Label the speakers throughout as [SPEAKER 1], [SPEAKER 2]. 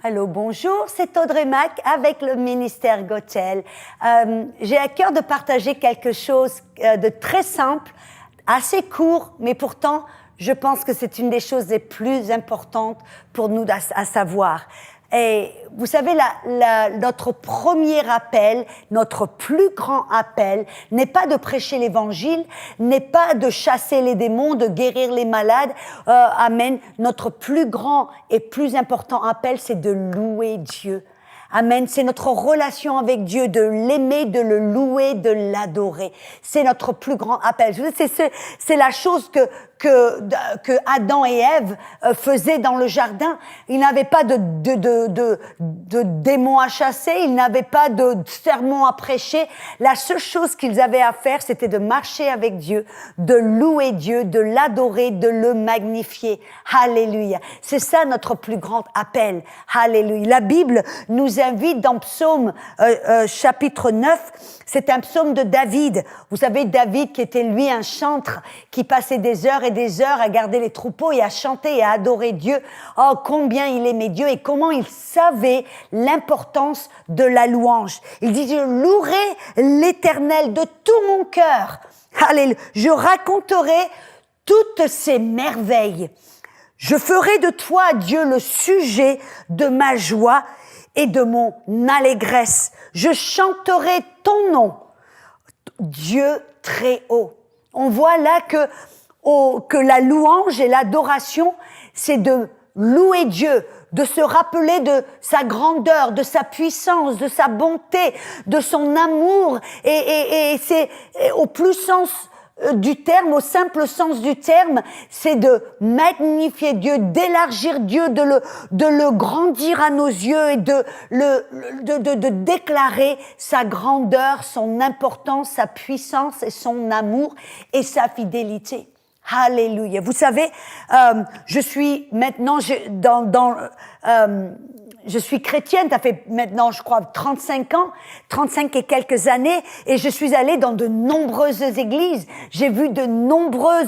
[SPEAKER 1] Allô, bonjour, c'est Audrey Mac avec le ministère Gotel. J'ai à cœur de partager quelque chose de très simple, assez court, mais pourtant, je pense que c'est une des choses les plus importantes pour nous à savoir. Et vous savez, notre premier appel, notre plus grand appel, n'est pas de prêcher l'évangile, n'est pas de chasser les démons, de guérir les malades. Amen. Notre plus grand et plus important appel, c'est de louer Dieu. Amen. C'est notre relation avec Dieu, de l'aimer, de le louer, de l'adorer. C'est notre plus grand appel. C'est la chose que Adam et Ève faisaient dans le jardin. Ils n'avaient pas de démons à chasser, ils n'avaient pas de sermons à prêcher. La seule chose qu'ils avaient à faire, c'était de marcher avec Dieu, de louer Dieu, de l'adorer, de le magnifier. Alléluia. C'est ça notre plus grand appel. Alléluia. La Bible nous invite dans Psaume chapitre 9, c'est un psaume de David. Vous savez, David qui était lui un chantre, qui passait des heures et des heures à garder les troupeaux et à chanter et à adorer Dieu. Oh, combien il aimait Dieu et comment il savait l'importance de la louange. Il dit, je louerai l'Éternel de tout mon cœur. Alléluia. Je raconterai toutes ses merveilles. Je ferai de toi, Dieu, le sujet de ma joie et de mon allégresse. Je chanterai ton nom, Dieu très haut. On voit là que la louange et l'adoration, c'est de louer Dieu, de se rappeler de sa grandeur, de sa puissance, de sa bonté, de son amour. Et c'est au plus sens du terme, au simple sens du terme, c'est de magnifier Dieu, d'élargir Dieu, de le grandir à nos yeux et de déclarer sa grandeur, son importance, sa puissance et son amour et sa fidélité. Alléluia. Vous savez, je suis maintenant je suis chrétienne, ça fait maintenant, je crois, 35 ans, 35 et quelques années, et je suis allée dans de nombreuses églises. J'ai vu de nombreux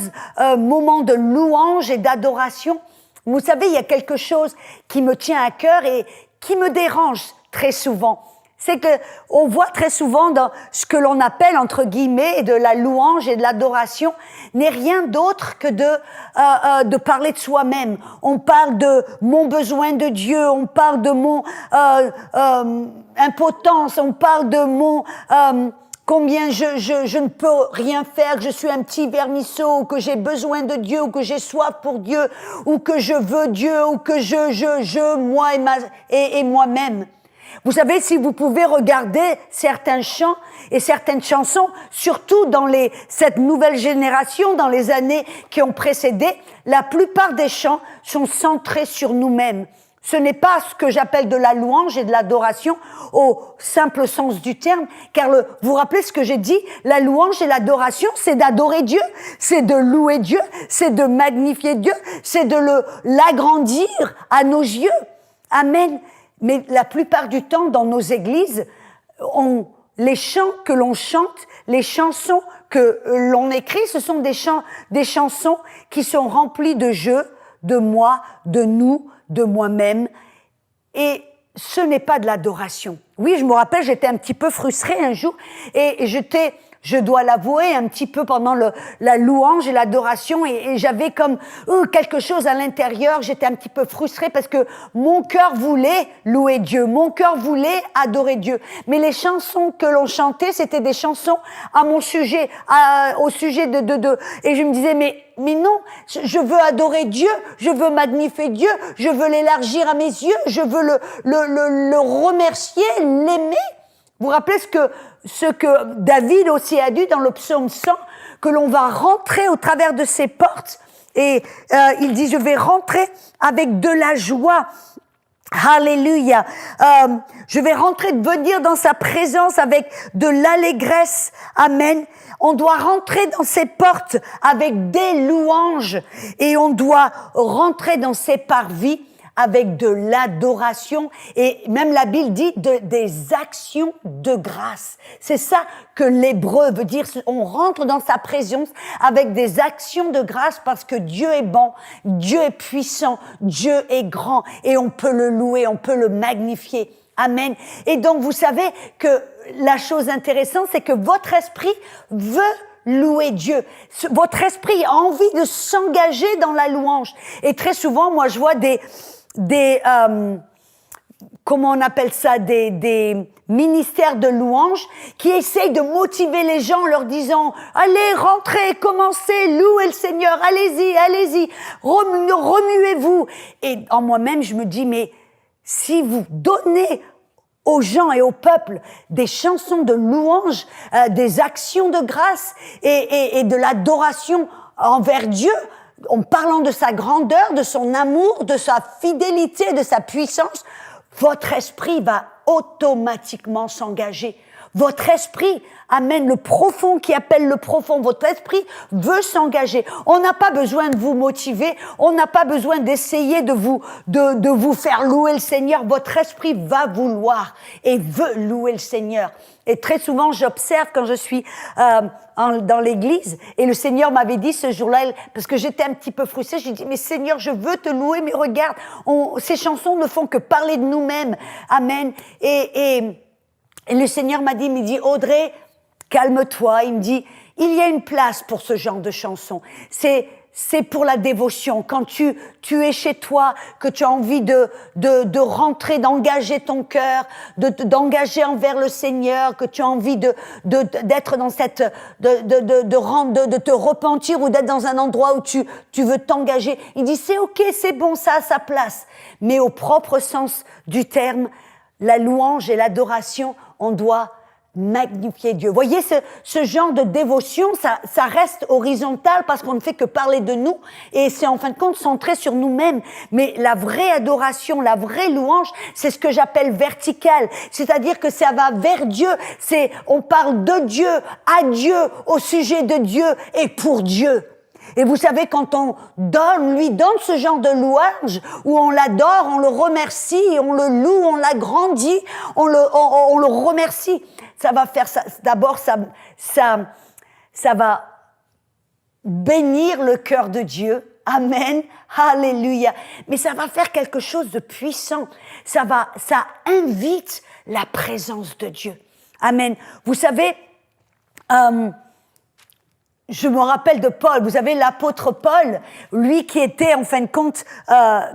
[SPEAKER 1] moments de louange et d'adoration. Vous savez, il y a quelque chose qui me tient à cœur et qui me dérange très souvent. C'est que on voit très souvent dans ce que l'on appelle entre guillemets de la louange et de l'adoration n'est rien d'autre que de parler de soi-même. On parle de mon besoin de Dieu, on parle de mon impotence, on parle de mon combien je ne peux rien faire, que je suis un petit vermisseau, ou que j'ai besoin de Dieu, ou que j'ai soif pour Dieu, ou que je veux Dieu, ou que moi et moi-même. Vous savez, si vous pouvez regarder certains chants et certaines chansons, surtout dans cette nouvelle génération, dans les années qui ont précédé, la plupart des chants sont centrés sur nous-mêmes. Ce n'est pas ce que j'appelle de la louange et de l'adoration au simple sens du terme, car vous vous rappelez ce que j'ai dit, la louange et l'adoration, c'est d'adorer Dieu, c'est de louer Dieu, c'est de magnifier Dieu, c'est de l'agrandir à nos yeux. Amen. Mais la plupart du temps, dans nos églises, les chants que l'on chante, les chansons que l'on écrit, ce sont des chansons qui sont remplies de je, de moi, de nous, de moi-même. Et ce n'est pas de l'adoration. Oui, je me rappelle, j'étais un petit peu frustrée un jour et je dois l'avouer, un petit peu pendant la louange et l'adoration et j'avais comme quelque chose à l'intérieur, j'étais un petit peu frustrée parce que mon cœur voulait louer Dieu, mon cœur voulait adorer Dieu. Mais les chansons que l'on chantait, c'était des chansons à mon sujet, au sujet et je me disais, mais non, je veux adorer Dieu, je veux magnifier Dieu, je veux l'élargir à mes yeux, je veux le remercier, l'aimer. Vous vous rappelez ce que David aussi a dit dans le psaume 100, que l'on va rentrer au travers de ses portes et il dit, je vais rentrer avec de la joie. Alléluia. Je vais rentrer, venir dans sa présence avec de l'allégresse. Amen. On doit rentrer dans ses portes avec des louanges et on doit rentrer dans ses parvis avec de l'adoration et même la Bible dit des actions de grâce. C'est ça que l'hébreu veut dire. On rentre dans sa présence avec des actions de grâce parce que Dieu est bon, Dieu est puissant, Dieu est grand et on peut le louer, on peut le magnifier. Amen. Et donc, vous savez que la chose intéressante, c'est que votre esprit veut louer Dieu. Votre esprit a envie de s'engager dans la louange. Et très souvent, moi, je vois comment on appelle ça, des ministères de louange qui essayent de motiver les gens en leur disant « Allez, rentrez, commencez, louez le Seigneur, allez-y, remuez-vous. » Et en moi-même, je me dis « Mais si vous donnez aux gens et au peuple des chansons de louange, des actions de grâce et de l'adoration envers Dieu, en parlant de sa grandeur, de son amour, de sa fidélité, de sa puissance, votre esprit va automatiquement s'engager. Votre esprit amène le profond qui appelle le profond. Votre esprit veut s'engager. On n'a pas besoin de vous motiver. On n'a pas besoin d'essayer de vous faire louer le Seigneur. Votre esprit va vouloir et veut louer le Seigneur. Et très souvent, j'observe quand je suis dans l'église, et le Seigneur m'avait dit ce jour-là, parce que j'étais un petit peu frustrée, j'ai dit, mais Seigneur, je veux te louer, mais regarde, ces chansons ne font que parler de nous-mêmes. Amen. Et le Seigneur m'a dit, Audrey, calme-toi. Il me dit, il y a une place pour ce genre de chansons. C'est pour la dévotion. Quand tu es chez toi, que tu as envie de rentrer, d'engager ton cœur, d'engager envers le Seigneur, que tu as envie d'être dans cette, de te repentir ou d'être dans un endroit où tu veux t'engager. Il dit, c'est ok, c'est bon, ça a sa place. Mais au propre sens du terme, la louange et l'adoration, on doit magnifier Dieu. Voyez, ce genre de dévotion, ça reste horizontal parce qu'on ne fait que parler de nous et c'est en fin de compte centré sur nous-mêmes. Mais la vraie adoration, la vraie louange, c'est ce que j'appelle vertical. C'est-à-dire que ça va vers Dieu. On parle de Dieu, à Dieu, au sujet de Dieu et pour Dieu. Et vous savez, quand on lui donne ce genre de louange, où on l'adore, on le remercie, on le loue, on l'agrandit, on le remercie, ça va faire ça. D'abord, ça va bénir le cœur de Dieu. Amen. Alléluia. Mais ça va faire quelque chose de puissant. Ça invite la présence de Dieu. Amen. Vous savez, je me rappelle de Paul, vous savez, l'apôtre Paul, lui qui était en fin de compte,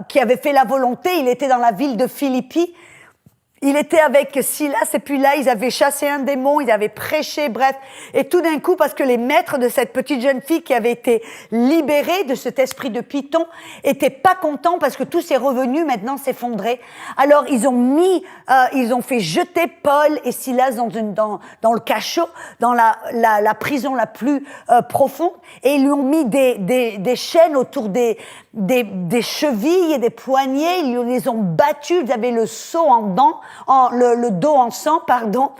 [SPEAKER 1] qui avait fait la volonté, il était dans la ville de Philippi, il était avec Silas et puis là, ils avaient chassé un démon, ils avaient prêché, bref. Et tout d'un coup, parce que les maîtres de cette petite jeune fille qui avait été libérée de cet esprit de python étaient pas contents parce que tout ses revenus maintenant s'effondraient. Alors, ils ont fait jeter Paul et Silas dans le cachot, dans la prison la plus profonde et ils lui ont mis des chaînes autour des chevilles et des poignets, ils les ont battus, ils avaient le seau le dos en sang, pardon.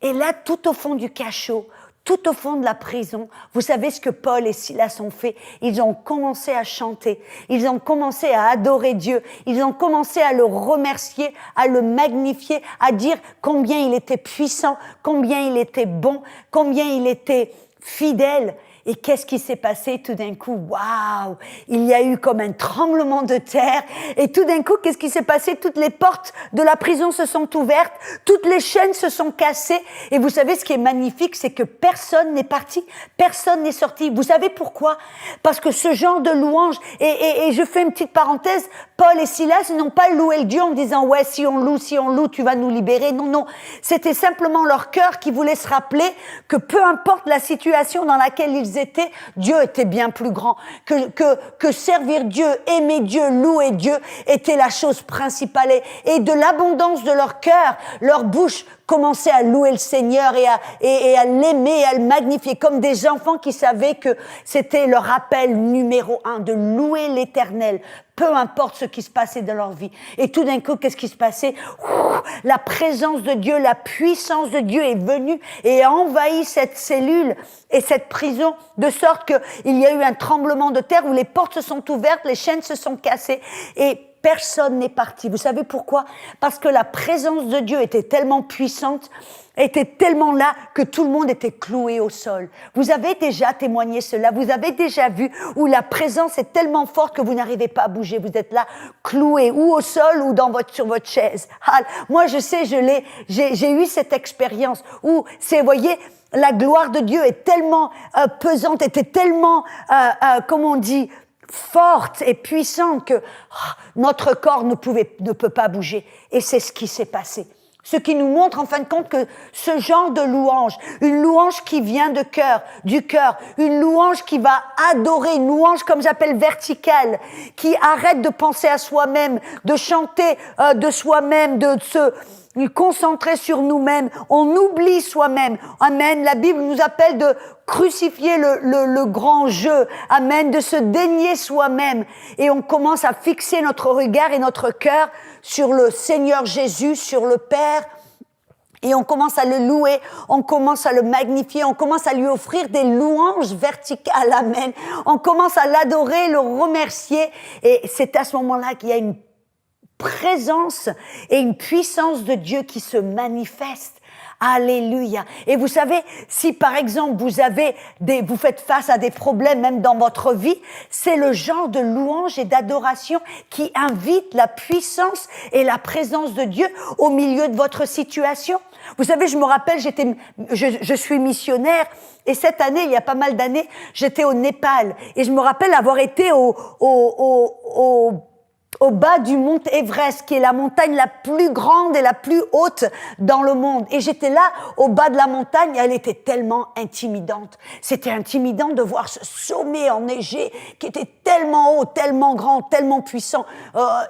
[SPEAKER 1] Et là, tout au fond du cachot, tout au fond de la prison, vous savez ce que Paul et Silas ont fait? Ils ont commencé à chanter, ils ont commencé à adorer Dieu, ils ont commencé à le remercier, à le magnifier, à dire combien il était puissant, combien il était bon, combien il était fidèle. Et qu'est-ce qui s'est passé tout d'un coup? Waouh! Il y a eu comme un tremblement de terre. Et tout d'un coup, qu'est-ce qui s'est passé? Toutes les portes de la prison se sont ouvertes. Toutes les chaînes se sont cassées. Et vous savez, ce qui est magnifique, c'est que personne n'est parti. Personne n'est sorti. Vous savez pourquoi? Parce que ce genre de louange, et je fais une petite parenthèse, Paul et Silas n'ont pas loué le Dieu en disant, ouais, si on loue, tu vas nous libérer. Non, non. C'était simplement leur cœur qui voulait se rappeler que peu importe la situation dans laquelle ils étaient, Dieu était bien plus grand, que servir Dieu, aimer Dieu, louer Dieu était la chose principale et de l'abondance de leur cœur, leur bouche commençait à louer le Seigneur et à l'aimer, et à le magnifier comme des enfants qui savaient que c'était leur appel numéro 1 de louer l'Éternel. Peu importe ce qui se passait dans leur vie. Et tout d'un coup, qu'est-ce qui se passait? La présence de Dieu, la puissance de Dieu est venue et a envahi cette cellule et cette prison, de sorte qu'il y a eu un tremblement de terre où les portes se sont ouvertes, les chaînes se sont cassées. Et personne n'est parti. Vous savez pourquoi? Parce que la présence de Dieu était tellement puissante, était tellement là que tout le monde était cloué au sol. Vous avez déjà témoigné cela, vous avez déjà vu où la présence est tellement forte que vous n'arrivez pas à bouger. Vous êtes là, cloué, ou au sol ou sur votre chaise. Ah, moi, je sais, j'ai eu cette expérience où, vous voyez, la gloire de Dieu est tellement pesante, était tellement, comment on dit, forte et puissante que notre corps ne peut pas bouger. Et c'est ce qui s'est passé. Ce qui nous montre en fin de compte que ce genre de louange, une louange qui vient du cœur, une louange qui va adorer, une louange comme j'appelle verticale, qui arrête de penser à soi-même, de chanter de soi-même, de se concentrer sur nous-mêmes, on oublie soi-même. Amen. La Bible nous appelle de crucifier le grand jeu. Amen. De se dénier soi-même. Et on commence à fixer notre regard et notre cœur sur le Seigneur Jésus, sur le Père. Et on commence à le louer, on commence à le magnifier, on commence à lui offrir des louanges verticales. Amen. On commence à l'adorer, le remercier. Et c'est à ce moment-là qu'il y a une présence et une puissance de Dieu qui se manifeste. Alléluia. Et vous savez, si par exemple vous faites face à des problèmes même dans votre vie, c'est le genre de louange et d'adoration qui invite la puissance et la présence de Dieu au milieu de votre situation. Vous savez, je me rappelle, je suis missionnaire et cette année, il y a pas mal d'années, j'étais au Népal et je me rappelle avoir été au bas du mont Everest, qui est la montagne la plus grande et la plus haute dans le monde. Et j'étais là, au bas de la montagne, et elle était tellement intimidante. C'était intimidant de voir ce sommet enneigé, qui était tellement haut, tellement grand, tellement puissant.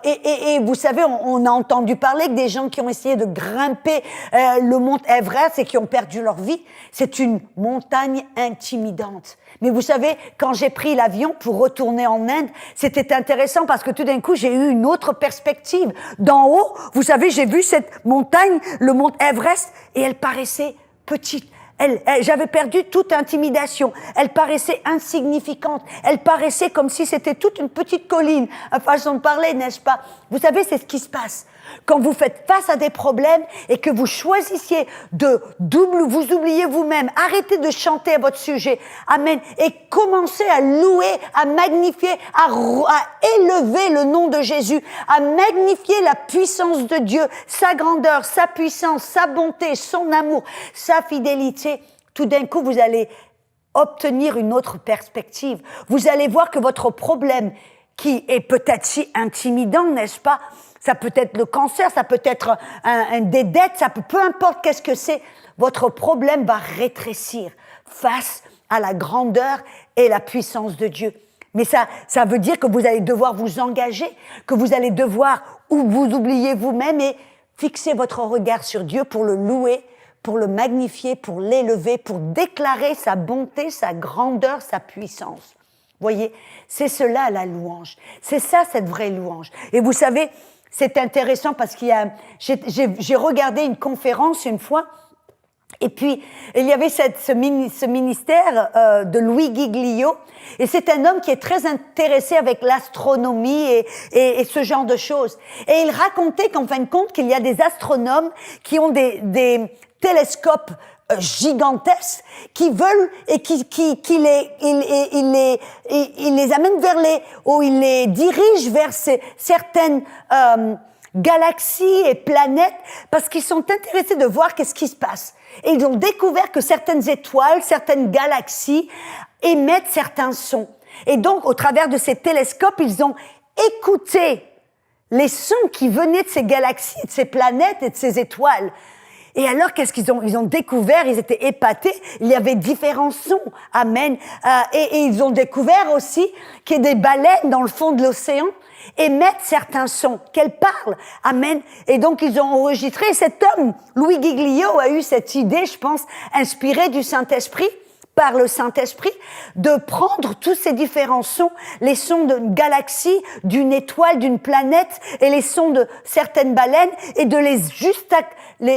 [SPEAKER 1] Et vous savez, on a entendu parler que des gens qui ont essayé de grimper le mont Everest et qui ont perdu leur vie. C'est une montagne intimidante. Mais vous savez, quand j'ai pris l'avion pour retourner en Inde, c'était intéressant parce que tout d'un coup, j'ai eu une autre perspective. D'en haut, vous savez, j'ai vu cette montagne, le mont Everest, et elle paraissait petite. J'avais perdu toute intimidation. Elle paraissait insignifiante. Elle paraissait comme si c'était toute une petite colline. Façon de parler, n'est-ce pas? Vous savez, c'est ce qui se passe. Quand vous faites face à des problèmes et que vous choisissiez vous oubliez vous-même, arrêtez de chanter à votre sujet. Amen. Et commencez à louer, à magnifier, à élever le nom de Jésus, à magnifier la puissance de Dieu, sa grandeur, sa puissance, sa bonté, son amour, sa fidélité. Tout d'un coup, vous allez obtenir une autre perspective. Vous allez voir que votre problème, qui est peut-être si intimidant, n'est-ce pas? Ça peut être le cancer, ça peut être des dettes, peu importe qu'est-ce que c'est, votre problème va rétrécir face à la grandeur et la puissance de Dieu. Mais ça veut dire que vous allez devoir vous engager, que vous allez devoir vous oublier vous-même et fixer votre regard sur Dieu pour le louer, pour le magnifier, pour l'élever, pour déclarer sa bonté, sa grandeur, sa puissance. Voyez, c'est cela la louange. C'est ça cette vraie louange. Et vous savez, c'est intéressant parce j'ai regardé une conférence une fois, et puis il y avait ce ministère de Louis Giglio, et c'est un homme qui est très intéressé avec l'astronomie et ce genre de choses. Et il racontait qu'en fin de compte, qu'il y a des astronomes qui ont des télescopes gigantesques qui veulent et il les amène il les dirige vers certaines galaxies et planètes parce qu'ils sont intéressés de voir qu'est-ce qui se passe. Et ils ont découvert que certaines étoiles, certaines galaxies émettent certains sons. Et donc, au travers de ces télescopes, ils ont écouté les sons qui venaient de ces galaxies, de ces planètes et de ces étoiles. Et alors, qu'est-ce qu'ils ont? Ils ont découvert, ils étaient épatés, il y avait différents sons. Amen. Et ils ont découvert aussi qu'il y a des baleines dans le fond de l'océan émettent certains sons, qu'elles parlent. Amen. Et donc, ils ont enregistré. Cet homme, Louis Giglio, a eu cette idée, je pense, inspirée du Saint-Esprit, par le Saint-Esprit, de prendre tous ces différents sons, les sons d'une galaxie, d'une étoile, d'une planète, et les sons de certaines baleines, et de les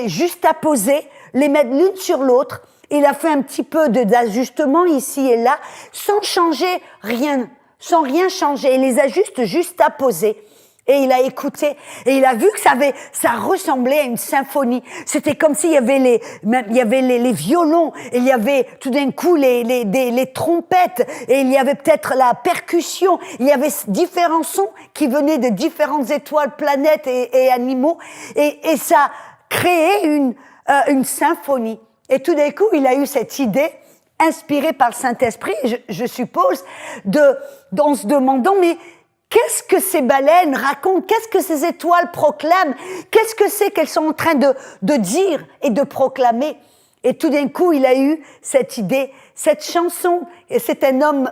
[SPEAKER 1] juxtaposer, les mettre l'une sur l'autre. Il a fait un petit peu d'ajustement ici et là, sans changer rien, sans rien changer. Il les a juste juxtaposés. Et il a écouté et il a vu que ça ressemblait à une symphonie. C'était comme s'il y avait les violons, et il y avait tout d'un coup les trompettes, et il y avait peut-être la percussion. Il y avait différents sons qui venaient de différentes étoiles, planètes et animaux, et ça créait une symphonie. Et tout d'un coup, il a eu cette idée, inspirée par le Saint-Esprit, je suppose, en se demandant, mais qu'est-ce que ces baleines racontent? Qu'est-ce que ces étoiles proclament? Qu'est-ce que c'est qu'elles sont en train de dire et de proclamer? Et tout d'un coup, il a eu cette idée, cette chanson, et c'est un homme,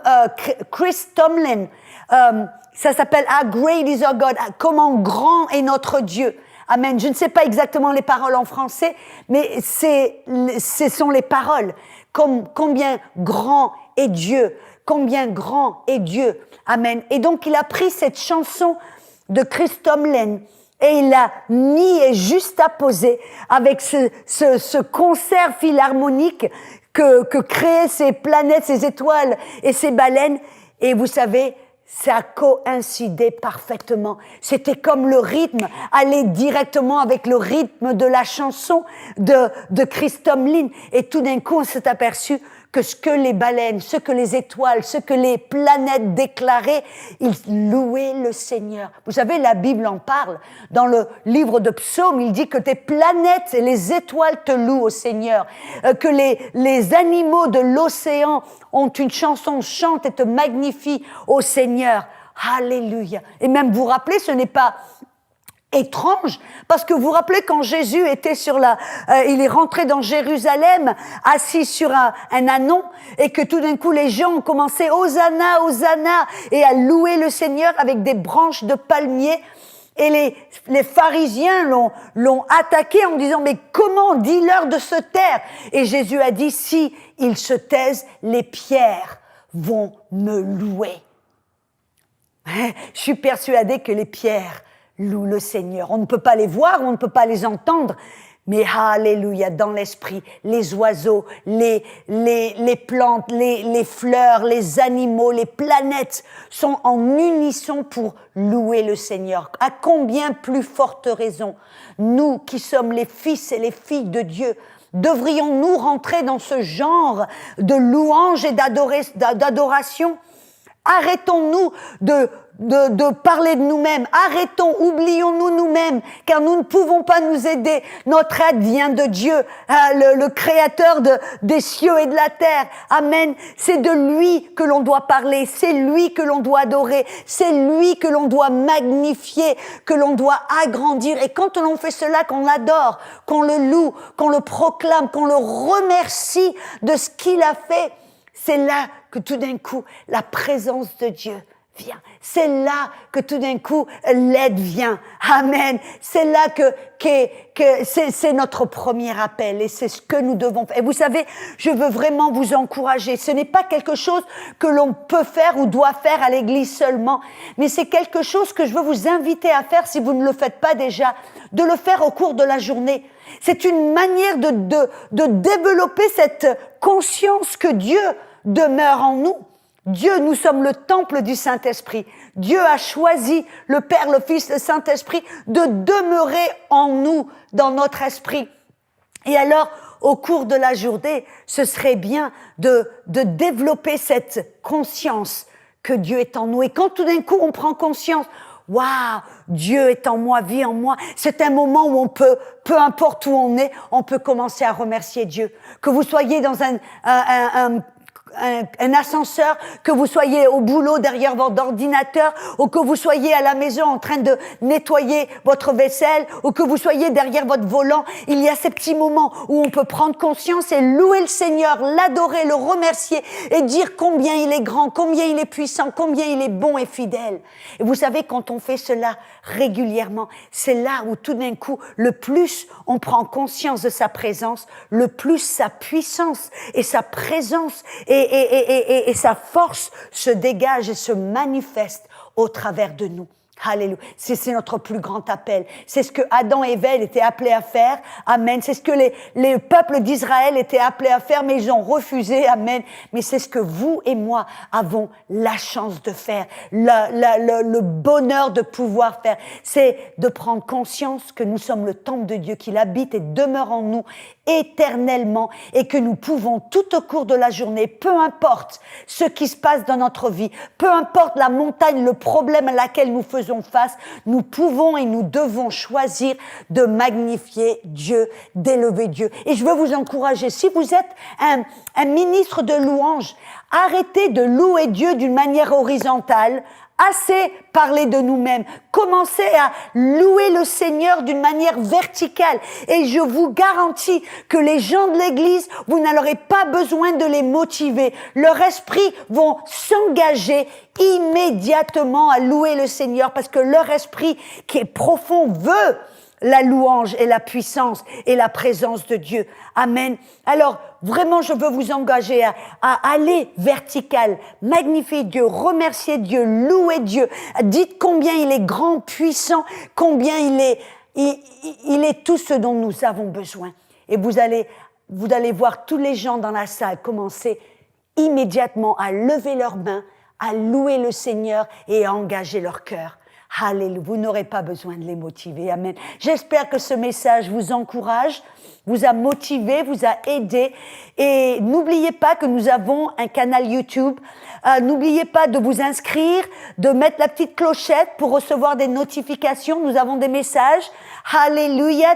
[SPEAKER 1] Chris Tomlin, ça s'appelle « How great is our God », comment grand est notre Dieu. Amen. Je ne sais pas exactement les paroles en français, mais ce sont les paroles. Combien grand est Dieu, combien grand est Dieu. Amen. Et donc, il a pris cette chanson de Chris Tomlin et il l'a mis et juxtaposé avec ce concert philharmonique que créaient ces planètes, ces étoiles et ces baleines. Et vous savez, ça a coïncidé parfaitement. C'était comme le rythme allait directement avec le rythme de la chanson de Chris Tomlin. Et tout d'un coup, on s'est aperçu que ce que les baleines, ce que les étoiles, ce que les planètes déclaraient, ils louaient le Seigneur. Vous savez, la Bible en parle. Dans le livre de Psaumes, il dit que tes planètes et les étoiles te louent au Seigneur. Que les animaux de l'océan ont une chanson, chantent et te magnifient au Seigneur. Alléluia. Et même vous rappelez, ce n'est pas étrange, parce que vous vous rappelez quand Jésus était il est rentré dans Jérusalem, assis sur un anon, et que tout d'un coup les gens ont commencé Hosanna, Hosanna, et à louer le Seigneur avec des branches de palmier. Et les pharisiens l'ont attaqué en disant, mais comment, dis-leur de se taire. Et Jésus a dit, si ils se taisent, les pierres vont me louer. Je suis persuadée que les pierres louent le Seigneur. On ne peut pas les voir, on ne peut pas les entendre, mais alléluia, dans l'esprit, les oiseaux, les plantes, les fleurs, les animaux, les planètes sont en unisson pour louer le Seigneur. À combien plus forte raison, nous qui sommes les fils et les filles de Dieu, devrions-nous rentrer dans ce genre de louange et d'adoration? Arrêtons-nous de parler de nous-mêmes. Arrêtons, oublions-nous nous-mêmes, car nous ne pouvons pas nous aider. Notre aide vient de Dieu, le créateur des cieux et de la terre. Amen. C'est de lui que l'on doit parler, c'est lui que l'on doit adorer, c'est lui que l'on doit magnifier, que l'on doit agrandir. Et quand on fait cela, qu'on l'adore, qu'on le loue, qu'on le proclame, qu'on le remercie de ce qu'il a fait, c'est là que tout d'un coup, la présence de Dieu vient. C'est là que tout d'un coup, l'aide vient. Amen. C'est là que c'est notre premier appel et c'est ce que nous devons faire. Et vous savez, je veux vraiment vous encourager. Ce n'est pas quelque chose que l'on peut faire ou doit faire à l'église seulement, mais c'est quelque chose que je veux vous inviter à faire si vous ne le faites pas déjà, de le faire au cours de la journée. C'est une manière de développer cette conscience que Dieu demeure en nous. Dieu, nous sommes le temple du Saint-Esprit. Dieu a choisi le Père, le Fils, le Saint-Esprit de demeurer en nous, dans notre esprit. Et alors, au cours de la journée, ce serait bien de développer cette conscience que Dieu est en nous. Et quand tout d'un coup, on prend conscience, waouh, Dieu est en moi, vit en moi. C'est un moment où on peut, peu importe où on est, on peut commencer à remercier Dieu. Que vous soyez dans un ascenseur, que vous soyez au boulot derrière votre ordinateur, ou que vous soyez à la maison en train de nettoyer votre vaisselle, ou que vous soyez derrière votre volant, il y a ces petits moments où on peut prendre conscience et louer le Seigneur, l'adorer, le remercier et dire combien il est grand, combien il est puissant, combien il est bon et fidèle. Et vous savez, quand on fait cela régulièrement, c'est là où tout d'un coup, le plus on prend conscience de sa présence, le plus sa puissance et sa présence et sa force se dégage et se manifeste au travers de nous. Alléluia. C'est notre plus grand appel. C'est ce que Adam et Ève étaient appelés à faire. Amen. C'est ce que les peuples d'Israël étaient appelés à faire, mais ils ont refusé. Amen. Mais c'est ce que vous et moi avons la chance de faire. Le bonheur de pouvoir faire. C'est de prendre conscience que nous sommes le temple de Dieu, qu'il habite et demeure en nous éternellement et que nous pouvons tout au cours de la journée, peu importe ce qui se passe dans notre vie, peu importe la montagne, le problème à laquelle nous faisons face, nous pouvons et nous devons choisir de magnifier Dieu, d'élever Dieu. Et je veux vous encourager, si vous êtes un ministre de louange, arrêtez de louer Dieu d'une manière horizontale. Assez parler de nous-mêmes. Commencez à louer le Seigneur d'une manière verticale. Et je vous garantis que les gens de l'Église, vous n'aurez pas besoin de les motiver. Leur esprit vont s'engager immédiatement à louer le Seigneur parce que leur esprit qui est profond veut la louange et la puissance et la présence de Dieu. Amen. Alors, vraiment, je veux vous engager à aller vertical, magnifier Dieu, remercier Dieu, louer Dieu. Dites combien il est grand, puissant, combien il est tout ce dont nous avons besoin. Et vous allez voir tous les gens dans la salle commencer immédiatement à lever leurs mains, à louer le Seigneur et à engager leur cœur. Alléluia, vous n'aurez pas besoin de les motiver. Amen. J'espère que ce message vous encourage, vous a motivé, vous a aidé. Et n'oubliez pas que nous avons un canal YouTube. N'oubliez pas de vous inscrire, de mettre la petite clochette pour recevoir des notifications. Nous avons des messages. Alléluia,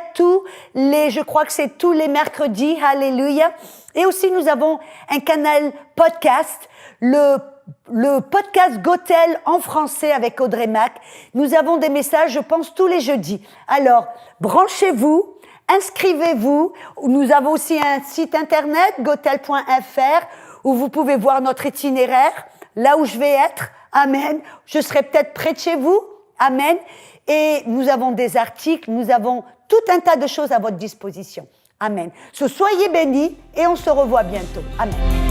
[SPEAKER 1] je crois que c'est tous les mercredis. Alléluia. Et aussi, nous avons un canal podcast, le podcast Gotel en français avec Audrey Mac. Nous avons des messages, je pense, tous les jeudis. Alors, branchez-vous, inscrivez-vous. Nous avons aussi un site internet, gotel.fr, où vous pouvez voir notre itinéraire, là où je vais être. Amen. Je serai peut-être près de chez vous. Amen. Et nous avons des articles, nous avons tout un tas de choses à votre disposition. Amen. Soyez bénis et on se revoit bientôt. Amen.